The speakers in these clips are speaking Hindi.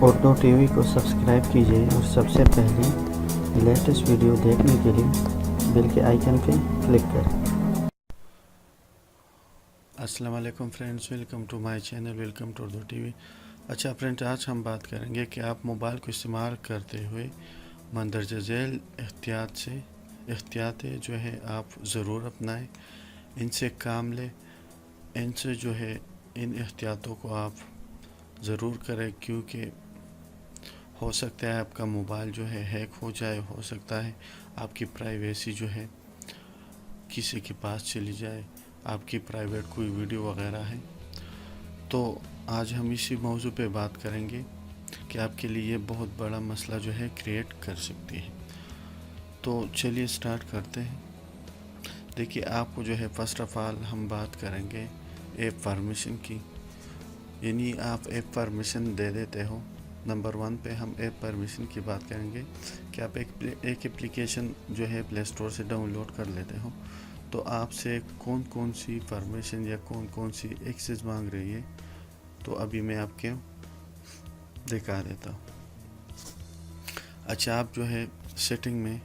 उर्दू टीवी को सब्सक्राइब कीजिए और सबसे पहले लेटेस्ट वीडियो देखने के लिए बेल के आइकन पे क्लिक करें। अस्सलाम वालेकुम friends, welcome to my channel, welcome to Urdu TV. अच्छा फ्रेंड्स, आज हम बात करेंगे कि आप मोबाइल को इस्तेमाल करते हुए मंदरजा झेल एहतियातें जो है आप ज़रूर अपनाएं, इनसे काम लें, इनसे जो है इन एहतियातों को आप ज़रूर करें, क्योंकि हो सकता है आपका मोबाइल जो है हैक हो जाए, हो सकता है आपकी प्राइवेसी जो है किसी के पास चली जाए, आपकी प्राइवेट कोई वीडियो वगैरह है। तो आज हम इसी मौजू पे बात करेंगे कि आपके लिए ये बहुत बड़ा मसला जो है क्रिएट कर सकती है। तो चलिए स्टार्ट करते हैं। देखिए, आपको जो है फर्स्ट ऑफ ऑल हम बात करेंगे ऐप परमिशन की, यानी आप ऐप परमिशन दे देते हो। नंबर 1 पे हम ऐप परमिशन की बात करेंगे कि आप एक एप्लीकेशन जो है प्ले स्टोर से डाउनलोड कर लेते हो, तो आपसे कौन कौन सी परमिशन या कौन कौन सी एक्सेस मांग रही है, तो अभी मैं आपके दिखा देता हूँ। अच्छा, आप जो है सेटिंग में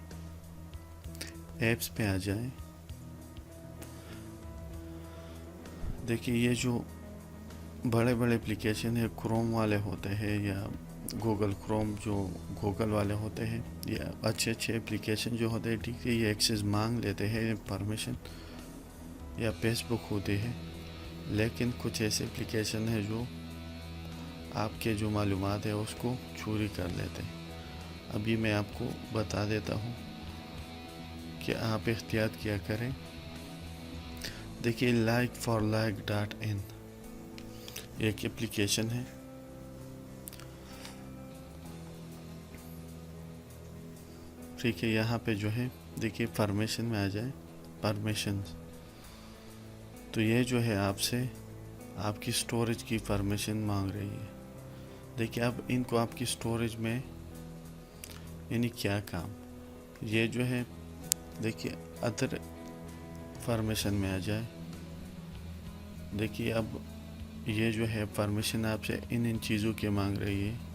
ऐप्स पे आ जाएं। देखिए, ये जो बड़े बड़े एप्लीकेशन है, क्रोम वाले होते हैं या गूगल क्रोम जो गूगल वाले होते हैं, या अच्छे अच्छे एप्लीकेशन जो होते हैं, ठीक है, ये एक्सेस मांग लेते हैं परमिशन, या फेसबुक होते हैं। लेकिन कुछ ऐसे एप्लीकेशन है जो आपके जो मालूमात है उसको चोरी कर लेते हैं। अभी मैं आपको बता देता हूँ कि आप एहतियात क्या करें। देखिए, like4like.in एक एप्लीकेशन है। ठीक है, यहाँ पे जो है देखिए परमिशन में आ जाए, परमिशन। तो ये जो है आपसे आपकी स्टोरेज की परमिशन मांग रही है। देखिए, अब इनको आपकी स्टोरेज में यानी क्या काम, ये जो है देखिए अदर परमिशन में आ जाए। देखिए, अब ये जो है परमिशन आपसे इन चीज़ों की मांग रही है।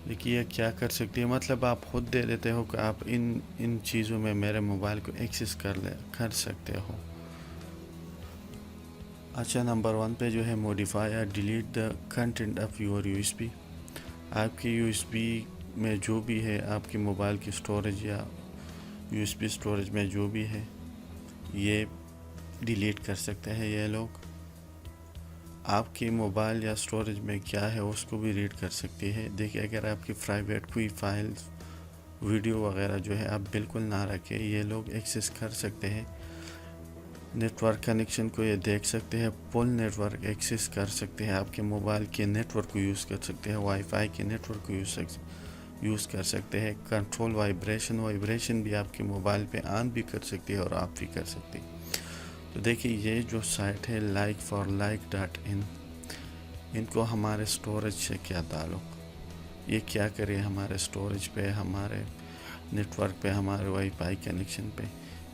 देखिए, ये क्या कर सकती है, मतलब आप खुद दे देते हो कि आप इन चीज़ों में मेरे मोबाइल को एक्सेस कर सकते हो। अच्छा, नंबर 1 पे जो है मॉडिफाई या delete the content of your USB. आपके यूएसबी में जो भी है, आपके मोबाइल की स्टोरेज या यूएसबी स्टोरेज में जो भी है, ये डिलीट कर सकते हैं ये लोग। आपके मोबाइल या स्टोरेज में क्या है उसको भी रीड कर सकती है। देखिए, अगर आपकी प्राइवेट कोई फाइल्स वीडियो वगैरह जो है आप बिल्कुल ना रखें, ये लोग एक्सेस कर सकते हैं। नेटवर्क कनेक्शन को ये देख सकते हैं, फुल नेटवर्क एक्सेस कर सकते हैं, आपके मोबाइल के नेटवर्क को यूज़ कर सकते हैं, वाईफाई के नेटवर्क को यूज़ कर सकते हैं। कंट्रोल वाइब्रेशन भी आपके मोबाइल पे ऑन भी कर सकती है और आप भी कर सकते हैं। तो देखिए, ये जो साइट है like4like.in, इनको हमारे स्टोरेज से क्या ताल्लुक़, ये क्या करे हमारे स्टोरेज पे, हमारे नेटवर्क पे, हमारे वाईफाई कनेक्शन पे।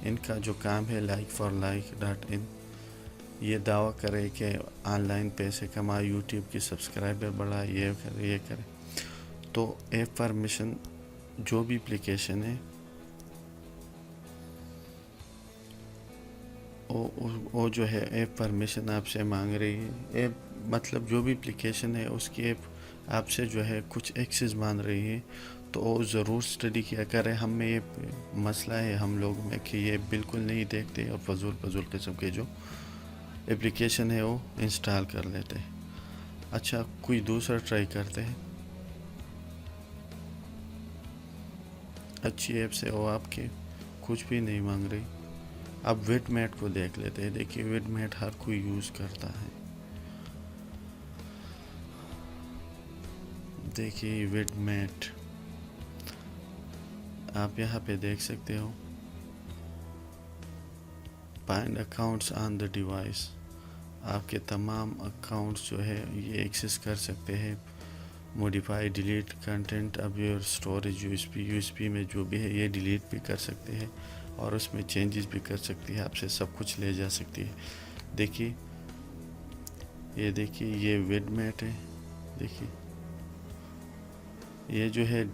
इनका जो काम है like4like.in, ये दावा करे कि ऑनलाइन पैसे कमाए, यूट्यूब की सब्सक्राइबर बढ़ाए, ये करे। तो ऐप परमिशन जो भी एप्लीकेशन है वो जो है ऐप परमिशन आपसे मांग रही है। ऐप मतलब जो भी एप्लीकेशन है उसकी ऐप आपसे जो है कुछ एक्सेस मांग रही है, तो वो ज़रूर स्टडी किया करें। हम में ये मसला है हम लोग में कि ये बिल्कुल नहीं देखते और फजूल किस्म के जो एप्लीकेशन है वो इंस्टॉल कर लेते हैं। अच्छा, कोई दूसरा ट्राई करते हैं, अच्छी ऐप से वो आपके कुछ भी नहीं मांग रही। अब विडमेट को देख लेते हैं। देखिए, विडमेट हर कोई यूज़ करता है। देखिए, विडमेट आप यहाँ पे देख सकते हो, find accounts on the device. आपके तमाम अकाउंट्स जो है ये एक्सेस कर सकते हैं। Modify delete content of your storage USB में जो भी है ये डिलीट भी कर सकते हैं और उसमें चेंजेस भी कर सकती है, आपसे सब कुछ ले जा सकती है। देखिए, ये देखिए, ये विडमेट है। देखिए, ये जो है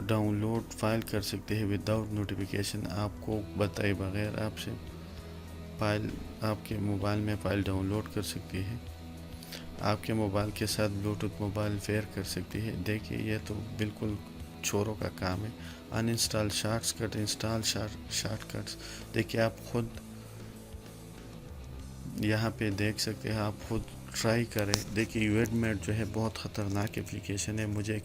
डाउनलोड फाइल कर सकते हैं विदाउट नोटिफिकेशन, आपको बताए बगैर आपसे फाइल आपके मोबाइल में फ़ाइल डाउनलोड कर सकती है। आपके मोबाइल के साथ ब्लूटूथ मोबाइल फेयर कर सकती है। देखिए ये तो बिल्कुल चोरों का काम है। Uninstall shortcut, install shortcuts. देखिए आप खुद यहाँ पे देख सकते हैं, आप खुद ट्राई करें। देखिए वेडमेट जो है बहुत ख़तरनाक एप्लीकेशन है। मुझे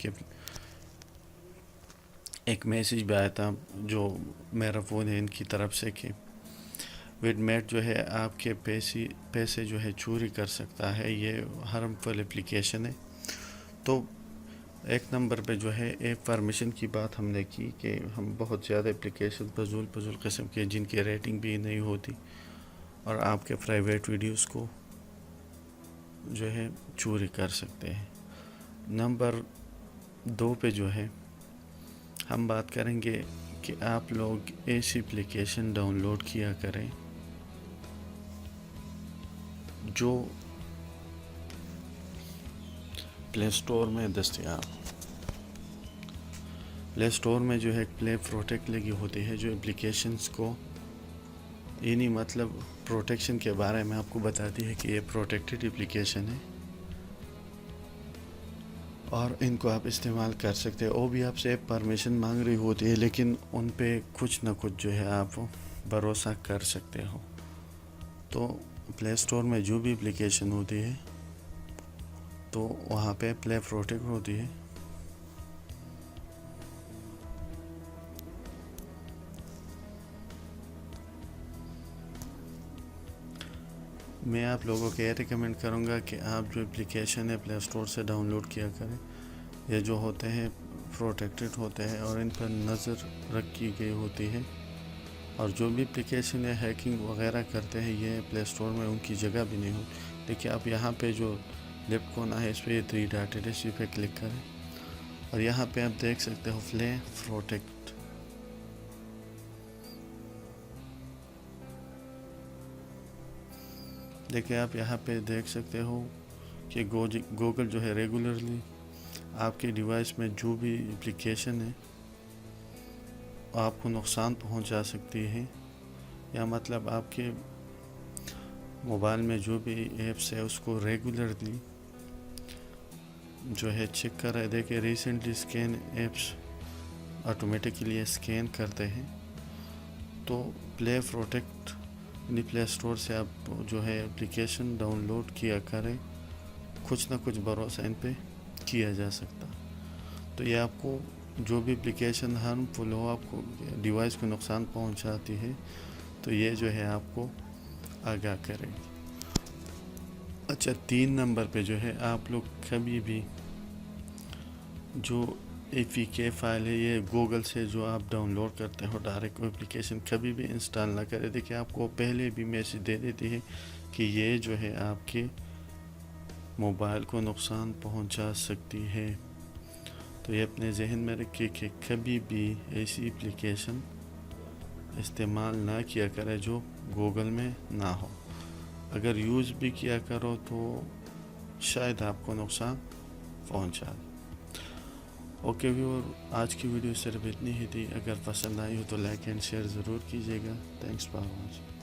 एक मैसेज भी आया था जो मेरा फ़ोन है इनकी तरफ से कि वेडमेट जो है आपके पैसे जो है चोरी कर सकता है। ये हार्मफुल एप्लीकेशन है। तो एक नंबर पे जो है एक परमिशन की बात हमने की कि हम बहुत ज़्यादा एप्लीकेशन फजूल किस्म के जिनकी रेटिंग भी नहीं होती और आपके प्राइवेट वीडियोस को जो है चोरी कर सकते हैं। नंबर 2 पे जो है हम बात करेंगे कि आप लोग ऐसी एप्लीकेशन डाउनलोड किया करें जो प्ले स्टोर में दस्तयाब। प्ले स्टोर में जो है प्ले प्रोटेक्ट लगी होती है, जो एप्लीकेशंस को यानी मतलब प्रोटेक्शन के बारे में आपको बताती है कि ये प्रोटेक्टेड एप्लीकेशन है और इनको आप इस्तेमाल कर सकते हो। वो भी आपसे परमिशन मांग रही होती है, लेकिन उन पे कुछ ना कुछ जो है आप भरोसा कर सकते हो। तो प्ले स्टोर में जो भी एप्लीकेशन होती है तो वहाँ पे प्ले प्रोटेक्ट होती है। मैं आप लोगों को ये रिकमेंड करूँगा कि आप जो एप्लीकेशन है प्ले स्टोर से डाउनलोड किया करें। ये जो होते हैं प्रोटेक्टेड होते हैं और इन पर नज़र रखी गई होती है। और जो भी एप्लीकेशन है हैकिंग वगैरह करते हैं, ये प्ले स्टोर में उनकी जगह भी नहीं होती। देखिए आप यहाँ पे जो लेफ्ट कोना है इस पर ये 3 डॉट है, इसी पे क्लिक करें और यहाँ पे आप देख सकते हो प्ले प्रोटेक्ट। देखिए आप यहाँ पे देख सकते हो कि गूगल जो है रेगुलरली आपके डिवाइस में जो भी एप्लीकेशन है आपको नुकसान पहुंचा सकती है, या मतलब आपके मोबाइल में जो भी ऐप्स है उसको रेगुलरली जो है चेक कर रहे। देखिए recently scan apps automatically scan करते हैं। तो प्ले प्रोटेक्ट यानी प्ले स्टोर से आप जो है एप्लीकेशन डाउनलोड किया करें, कुछ ना कुछ भरोसा इन पे किया जा सकता। तो ये आपको जो भी एप्लीकेशन हार्मफुल हो, आपको डिवाइस को नुकसान पहुंचाती है, तो ये जो है आपको आगाह करेगी। अच्छा 3 नंबर पे जो है आप लोग कभी भी जो APK फाइल है ये गूगल से जो आप डाउनलोड करते हो डायरेक्ट एप्लीकेशन कभी भी इंस्टॉल ना करें। देखिए आपको पहले भी मैसेज दे देती है कि ये जो है आपके मोबाइल को नुकसान पहुंचा सकती है। तो ये अपने जहन में रखिए कि कभी भी ऐसी एप्लीकेशन इस्तेमाल ना किया करें जो गूगल में ना हो। अगर यूज़ भी किया करो तो शायद आपको नुकसान पहुंचा। ओके व्यूअर, आज की वीडियो सिर्फ इतनी ही थी। अगर पसंद आई हो तो लाइक एंड शेयर ज़रूर कीजिएगा। Thanks for watching.